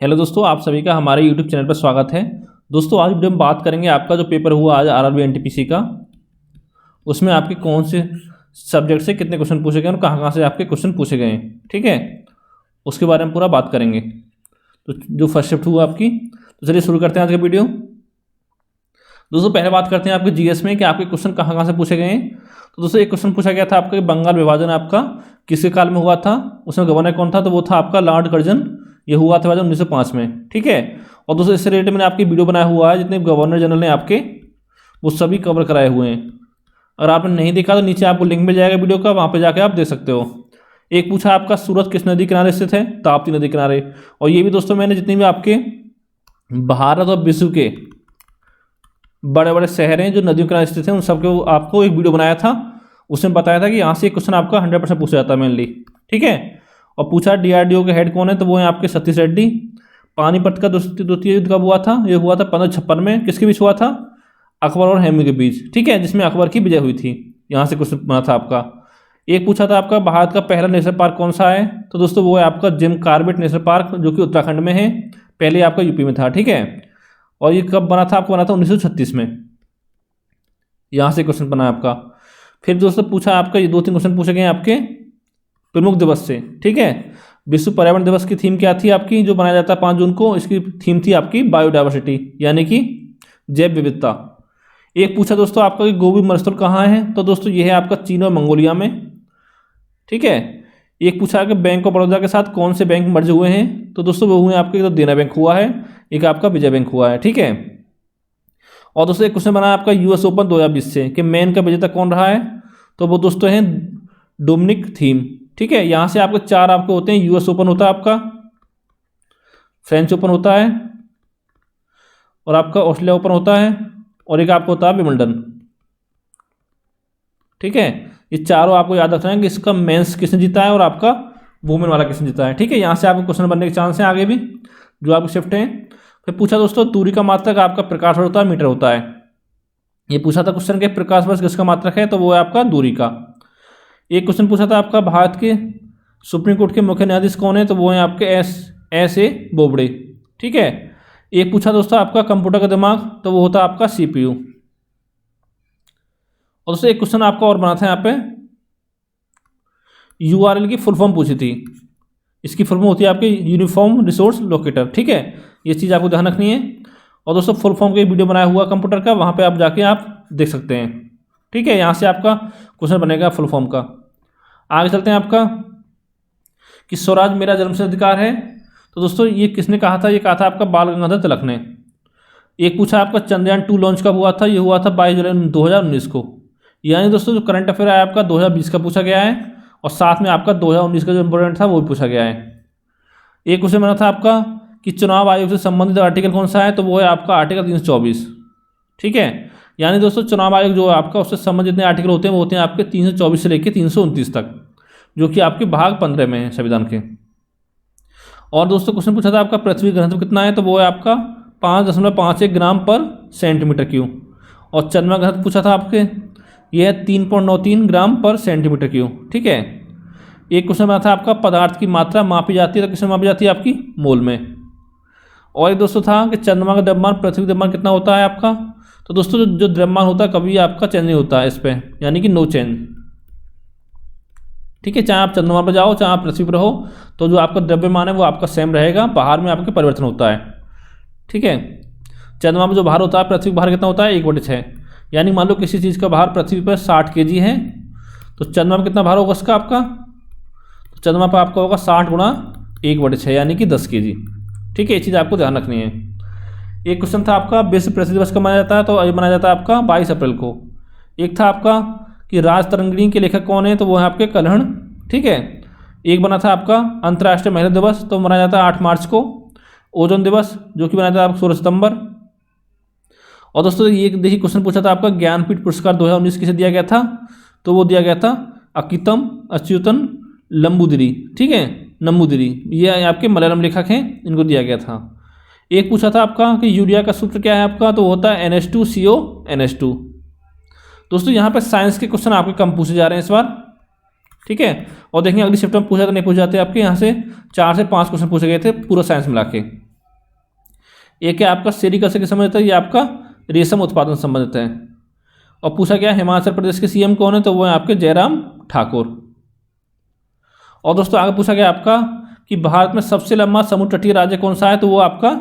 Hello दोस्तों, आप सभी का हमारे यूट्यूब चैनल पर स्वागत है। दोस्तों आज वीडियो में बात करेंगे आपका जो पेपर हुआ आज आरआरबी एनटीपीसी का, उसमें आपके कौन से सब्जेक्ट से कितने क्वेश्चन पूछे गए और कहाँ से आपके क्वेश्चन पूछे गए, ठीक है, उसके बारे में पूरा बात करेंगे। तो जो फर्स्ट शिफ्ट हुआ आपकी, तो चलिए शुरू करते हैं आज का वीडियो। दोस्तों पहले बात करते हैं आपके जीएस में कि आपके क्वेश्चन कहाँ से पूछे गए। तो दोस्तों एक क्वेश्चन पूछा गया था आपका बंगाल विभाजन आपका किसके काल में हुआ था, उसमें गवर्नर कौन था, तो वो था आपका लॉर्ड कर्जन। ये हुआ था 1905 में, ठीक है। और दोस्तों इससे रिलेटेड मैंने आपकी वीडियो बनाया हुआ है, जितने गवर्नर जनरल ने आपके वो सभी कवर कराए हुए हैं। अगर आपने नहीं देखा तो नीचे आपको लिंक मिल जाएगा वीडियो का, वहाँ पे जाके आप देख सकते हो। एक पूछा आपका सूरत किस नदी किनारे स्थित है, ताप्ती नदी किनारे। और ये भी दोस्तों मैंने जितने भी आपके भारत और विश्व के बड़े बड़े शहर हैं जो नदियों किनारे स्थित हैं उन सबके आपको एक वीडियो बनाया था, उसमें बताया था कि यहाँ से क्वेश्चन आपका 100% पूछा जाता है मेनली, ठीक है। और पूछा डीआरडीओ के हेड कौन है, तो वो है आपके सतीश रेड्डी। पानीपत का द्वितीय युद्ध कब हुआ था, ये हुआ था 1556 में। किसके बीच हुआ था, अकबर और हेमू के बीच, ठीक है, जिसमें अकबर की विजय हुई थी। यहाँ से क्वेश्चन बना था आपका। एक पूछा था आपका भारत का पहला नेशनल पार्क कौन सा है, तो दोस्तों वो है आपका जिम कॉर्बेट नेशनल पार्क, जो कि उत्तराखंड में है, पहले आपका यूपी में था, ठीक है। और ये कब बना था, आपको बना था 1936 में। यहाँ से क्वेश्चन बना आपका। फिर दोस्तों पूछा आपका, ये 2-3 क्वेश्चन पूछे गए आपके प्रमुख दिवस से, ठीक है। विश्व पर्यावरण दिवस की थीम क्या थी आपकी, जो मनाया जाता है 5 जून को, इसकी थीम थी आपकी बायोडाइवर्सिटी, यानी कि जैव विविधता। एक पूछा दोस्तों आपका कि गोबी मरुस्थल कहाँ है, तो दोस्तों ये है आपका चीन और मंगोलिया में, ठीक है। एक पूछा कि बैंक ऑफ बड़ौदा के साथ कौन से बैंक मर्ज हुए हैं, तो दोस्तों वो हुए आपके, तो देना बैंक हुआ है, एक आपका विजय बैंक हुआ है, ठीक है। और दोस्तों एक क्वेश्चन बना आपका यूएस ओपन 2020 से कि मैन का विजेता कौन रहा है, तो वो दोस्तों हैं डोमिनिक थीम, ठीक है। यहाँ से आपके 4 आपको होते हैं, यूएस ओपन होता है आपका, फ्रेंच ओपन होता है, और आपका ऑस्ट्रेलिया ओपन होता है, और एक आपको होता है विंबलडन, ठीक है। ये चारों आपको याद रखना है कि इसका मेंस किसने जीता है और आपका वुमेन वाला किसने जीता है, ठीक है। यहाँ से आपको क्वेश्चन बनने के चांस हैं आगे भी जो आपके शिफ्ट हैं। फिर पूछा दोस्तों दूरी का मात्रक आपका प्रकाश वर्ष होता है, मीटर होता है। ये पूछा था क्वेश्चन के प्रकाश वर्ष किसका मात्रक है, तो वो है आपका दूरी का। एक क्वेश्चन पूछा था आपका भारत के सुप्रीम कोर्ट के मुख्य न्यायाधीश कौन है, तो वो है आपके एस ए बोबड़े, ठीक है। एक पूछा दोस्तों आपका कंप्यूटर का दिमाग, तो वो होता है आपका सीपीयू। और दोस्तों एक क्वेश्चन आपका और बना था यहाँ पे, यूआरएल की फुल फॉर्म पूछी थी। इसकी फुल फॉर्म होती है आपकी यूनिफॉर्म रिसोर्स लोकेटर, ठीक है। ये चीज़ आपको ध्यान रखनी है। और दोस्तों फुल फॉर्म का वीडियो बनाया हुआ कंप्यूटर का, वहाँ पे आप जाके आप देख सकते हैं, ठीक है। यहाँ से आपका क्वेश्चन बनेगा फुल फॉर्म का। आगे चलते हैं आपका कि स्वराज मेरा जन्मसिद्ध अधिकार है, तो दोस्तों ये किसने कहा था, ये कहा था आपका बाल गंगाधर तिलक ने। एक पूछा आपका चंद्रयान 2 लॉन्च कब हुआ था, ये हुआ था 22 जुलाई 2019 को। यानी दोस्तों जो करंट अफेयर है आपका 2020 का पूछा गया है, और साथ में आपका 2019 का जो इंपॉर्टेंट था वो भी पूछा गया है। एक क्वेश्चन बना था आपका कि चुनाव आयोग से संबंधित आर्टिकल कौन सा है, तो वो है आपका आर्टिकल 324, ठीक है। यानी दोस्तों चुनाव आयोग जो है आपका, उससे संबंधित जितने आर्टिकल होते हैं वो होते हैं आपके 324 से लेकर 329 तक, जो कि आपके भाग 15 में है संविधान के। और दोस्तों क्वेश्चन पूछा था आपका पृथ्वी घनत्व कितना है, तो वो है आपका 5.51 ग्राम पर सेंटीमीटर क्यूब। और चंद्रमा घनत्व पूछा था आपके, यह है 3.93 ग्राम पर सेंटीमीटर क्यूब, ठीक है। एक क्वेश्चन बना था आपका पदार्थ की मात्रा मापी जाती है, तो किसमें मापी जाती है, आपकी मोल में। और एक दोस्तों था कि चंद्रमा का द्रव्यमान पृथ्वी का द्रव्यमान कितना होता है आपका, तो दोस्तों जो द्रव्यमान होता है कभी आपका चेंज नहीं होता है इस पर, यानी कि नो चेंज, ठीक है। चाहे आप चंद्रमा पर जाओ चाहे आप पृथ्वी पर हो, तो जो आपका द्रव्यमान है वो आपका सेम रहेगा, बाहर में आपके परिवर्तन होता है, ठीक है। चंद्रमा में जो भार होता है, पृथ्वी का भार कितना होता है, 1/6। यानी मान लो किसी चीज़ का भार पृथ्वी पर 60 kg है, तो चंद्रमा में कितना भार होगा उसका आपका, तो चंद्रमा पर आपका होगा 60 गुणा 1/6 यानी कि 10 kg, ठीक है। ये चीज़ आपको ध्यान रखनी है। एक क्वेश्चन था आपका विश्व पृथ्वी दिवस कब मनाया जाता है, तो ये मनाया जाता है आपका 22 अप्रैल को। एक था आपका कि राज तरंगिणी के लेखक कौन है, तो वो है आपके कल्हण, ठीक है। एक बना था आपका अंतर्राष्ट्रीय महिला दिवस, तो मनाया जाता है 8 मार्च को। ओजोन दिवस जो कि मनाया जाता है 16 सितंबर। और दोस्तों ये देखिए क्वेश्चन पूछा था आपका ज्ञानपीठ पुरस्कार 2019 किसे दिया गया था, तो वो दिया गया था अकितम अच्युतन नंबूदिरी, ठीक है, नंबूदिरी। ये आपके मलयालम लेखक हैं, इनको दिया गया था। एक पूछा था आपका कि यूरिया का सूत्र क्या है आपका, तो होता है NH2CO NH2। दोस्तों यहाँ पे साइंस के क्वेश्चन आपके कम पूछे जा रहे हैं इस बार, ठीक है। और देखेंगे अगली शिफ्ट में पूछा तो नहीं पूछे जाते आपके, यहाँ से 4 से 5 क्वेश्चन पूछे गए थे पूरा साइंस मिला के। एक है आपका सेरिकल्चर के संबंधित है, ये आपका रेशम उत्पादन संबंधित है। और पूछा गया हिमाचल प्रदेश के सीएम कौन है, तो वो है आपके जयराम ठाकुर। और दोस्तों आगे पूछा गया आपका कि भारत में सबसे लंबा समुद्र तटीय राज्य कौन सा है, तो वो आपका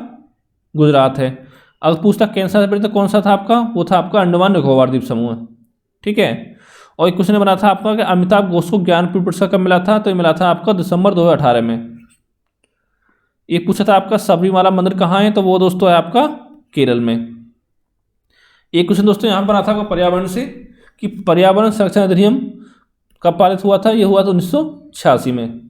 गुजरात है। अगर पूछता केंद्र शासित प्रदेश कौन सा था आपका, वो था आपका अंडमान निकोबार द्वीप समूह। ठीक है। और एक क्वेश्चन बना था आपका कि अमिताभ घोष को ज्ञानपीठ पुरस्कार कब मिला था, तो ये मिला था आपका दिसंबर 2018 में। एक पूछा था आपका सबरीमाला मंदिर कहाँ है, तो वो दोस्तों है आपका केरल में। एक क्वेश्चन दोस्तों यहाँ बना था आपका पर्यावरण से कि पर्यावरण संरक्षण अधिनियम कब पारित हुआ था, ये हुआ था 1986 में।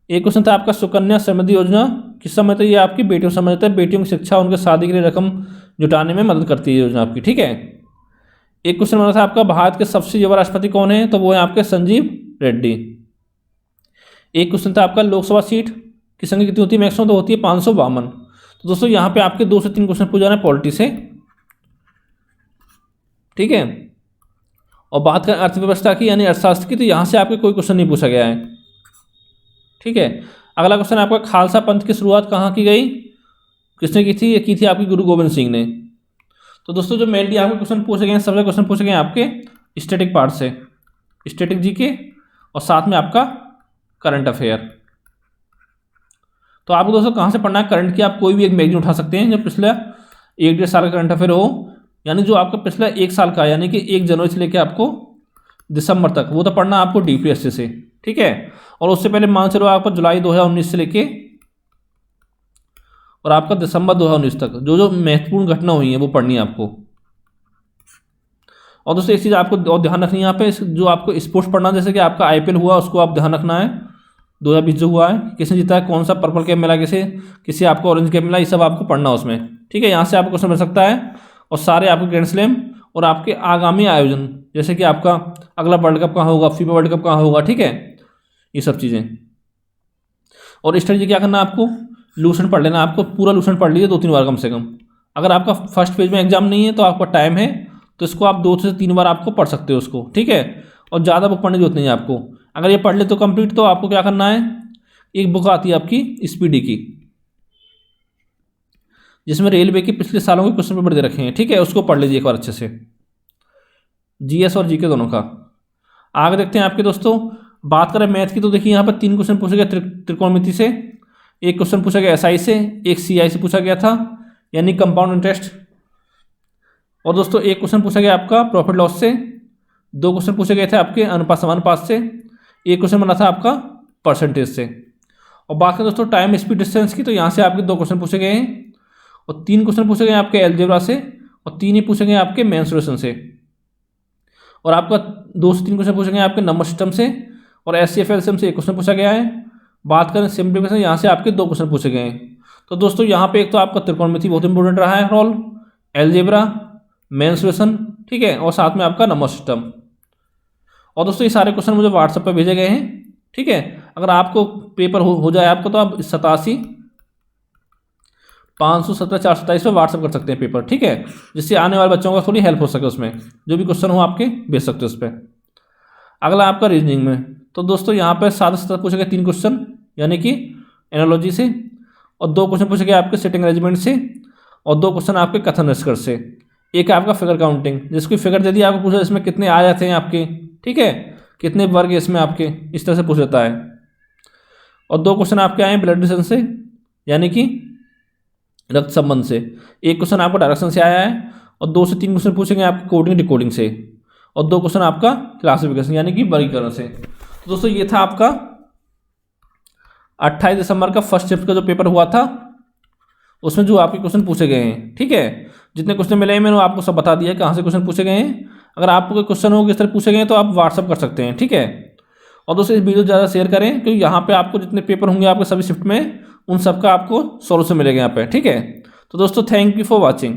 एक क्वेश्चन था आपका सुकन्या समृद्धि योजना किस समय, तो ये आपकी बेटियों से संबंधित है, बेटियों की शिक्षा उनके शादी के लिए रकम जुटाने में मदद करती है योजना आपकी। ठीक है। एक क्वेश्चन बना था आपका भारत के सबसे युवा राष्ट्रपति कौन है, तो वो है आपके संजीव रेड्डी। एक क्वेश्चन था आपका लोकसभा सीट की संख्या कितनी होती है मैक्सिमम, तो होती है 552। तो दोस्तों यहाँ पे आपके 2 से 3 क्वेश्चन पूछ जाना है पॉलिटी से। ठीक है। और बात करें अर्थव्यवस्था की यानी अर्थशास्त्र की, तो यहाँ से आपके कोई क्वेश्चन नहीं पूछा गया है। ठीक है। अगला क्वेश्चन आपका खालसा पंथ की शुरुआत कहाँ की गई, किसने की थी, ये की थी आपकी गुरु गोविंद सिंह ने। तो दोस्तों जो मेनली आपके क्वेश्चन पूछे गए सबसे क्वेश्चन पूछे गए आपके स्टैटिक पार्ट से, स्टैटिक जीके और साथ में आपका करंट अफेयर। तो आपको दोस्तों कहाँ से पढ़ना है करंट की, आप कोई भी एक मैगजीन उठा सकते हैं जो पिछला 1-1.5 साल का करंट अफेयर हो, यानी जो आपका पिछला 1 साल का यानी कि 1 जनवरी से लेकर आपको दिसंबर तक, वो तो पढ़ना आपको डीपीएससी से। ठीक है। और उससे पहले मान चलो आपको जुलाई 2019 से लेके और आपका दिसंबर 2019 तक जो जो महत्वपूर्ण घटना हुई है वो पढ़नी है आपको। और दोस्तों एक चीज़ आपको और ध्यान रखनी है यहाँ पे, जो आपको स्पोर्ट्स पढ़ना, जैसे कि आपका आईपीएल हुआ उसको आप ध्यान रखना है 2020 जो हुआ है, किसने जीता है, कौन सा पर्पल कैप मिला, किसे आपको ऑरेंज कैप मिला, ये सब आपको पढ़ना उसमें। ठीक है। यहाँ से आपको क्वेश्चन मिल सकता है। और सारे आपके ग्रैंड स्लैम और आपके आगामी आयोजन, जैसे कि आपका अगला वर्ल्ड कप कहाँ होगा, फीफा वर्ल्ड कप कहाँ होगा। ठीक है। ये सब चीज़ें। और स्ट्रेटजी क्या करना आपको, लूसेंट पढ़ लेना, आपको पूरा लूसेंट पढ़ लीजिए 2-3 बार कम से कम। अगर आपका फर्स्ट पेज में एग्जाम नहीं है तो आपका टाइम है तो इसको आप 2 से 3 बार आपको पढ़ सकते हो उसको। ठीक है। और ज़्यादा बुक पढ़ने की जरूरत नहीं है आपको। अगर ये पढ़ ले तो कंप्लीट, तो आपको क्या करना है, एक बुक आती है आपकी स्पीडी की, जिसमें रेलवे के पिछले सालों के क्वेश्चन पेपर दे रखे हैं। ठीक है। उसको पढ़ लीजिए एक बार अच्छे से, जीएस और जीके दोनों का। आगे देखते हैं आपके दोस्तों, बात करें मैथ की, तो देखिए यहाँ पर 3 क्वेश्चन पूछे गए त्रिकोणमिति से, एक क्वेश्चन पूछा गया एसआई से, एक सीआई से पूछा गया था यानी कंपाउंड इंटरेस्ट। और दोस्तों एक क्वेश्चन पूछा गया आपका प्रॉफिट लॉस से, 2 क्वेश्चन पूछे गए थे आपके अनुपात समानुपात से, एक क्वेश्चन बना था आपका परसेंटेज से। और बात करें दोस्तों टाइम स्पीड डिस्टेंस की, तो यहाँ से आपके 2 क्वेश्चन पूछे गए हैं और 3 क्वेश्चन पूछे गए आपके एलजेब्रा से और 3 ही पूछे गए आपके मेंसुरेशन से। और आपका 2 से 3 क्वेश्चन पूछे गए आपके नंबर सिस्टम से और एचसीएफ एलसीएम से 1 क्वेश्चन पूछा गया है। बात करें सिंप्लीफिकेशन, यहाँ से आपके 2 क्वेश्चन पूछे गए हैं। तो दोस्तों यहाँ पे एक तो आपका त्रिकोणमिति बहुत इंपॉर्टेंट रहा है रोल, एलजेब्रा, मेंसुरेशन। ठीक है। और साथ में आपका नंबर सिस्टम। और दोस्तों ये सारे क्वेश्चन मुझे व्हाट्सएप पर भेजे गए हैं। ठीक है। अगर आपको पेपर हो जाए आपको, तो आप 87 517 427 पर व्हाट्सअप कर सकते हैं पेपर। ठीक है। जिससे आने वाले बच्चों का थोड़ी हेल्प हो सके, उसमें जो भी क्वेश्चन हो आपके भेज सकते हो उस पर। अगला आपका रीजनिंग में, तो दोस्तों यहाँ पर 7 पूछे गए 3 क्वेश्चन यानी कि एनालॉजी से, और 2 क्वेश्चन पूछे गए आपके सिटिंग अरेंजमेंट से, और 2 क्वेश्चन आपके कथन निष्कर्ष से। एक आपका फिगर काउंटिंग, जिसकी फिगर दे दी आपको पूछा इसमें कितने आ जाते हैं आपके। ठीक है। कितने वर्ग इसमें आपके, इस तरह से पूछ लेता है। और 2 क्वेश्चन आपके आए ब्लड रिलेशन से यानी कि रक्त संबंध से, एक क्वेश्चन आपको डायरेक्शन से आया है, और 2 से 3 क्वेश्चन पूछेंगे आपके कोडिंग डिकोडिंग से, और 2 क्वेश्चन आपका क्लासिफिकेशन यानी कि वर्गीकरण से। तो दोस्तों ये था आपका 28 दिसंबर का फर्स्ट शिफ्ट का जो पेपर हुआ था, उसमें जो आपके क्वेश्चन पूछे गए हैं। ठीक है। जितने क्वेश्चन मिले हैं मैंने आपको सब बता दिया है कहाँ से क्वेश्चन पूछे गए हैं। अगर आपको कोई क्वेश्चन हो किस तरह पूछे गए हैं तो आप व्हाट्सअप कर सकते हैं। ठीक है। और दोस्तों इस वीडियो ज़्यादा शेयर करें, क्योंकि यहाँ पे आपको जितने पेपर होंगे आपके सभी शिफ्ट में, उन सब का आपको सॉल्यूशन मिलेगा यहाँ पे। ठीक है। तो दोस्तों थैंक यू फॉर वॉचिंग।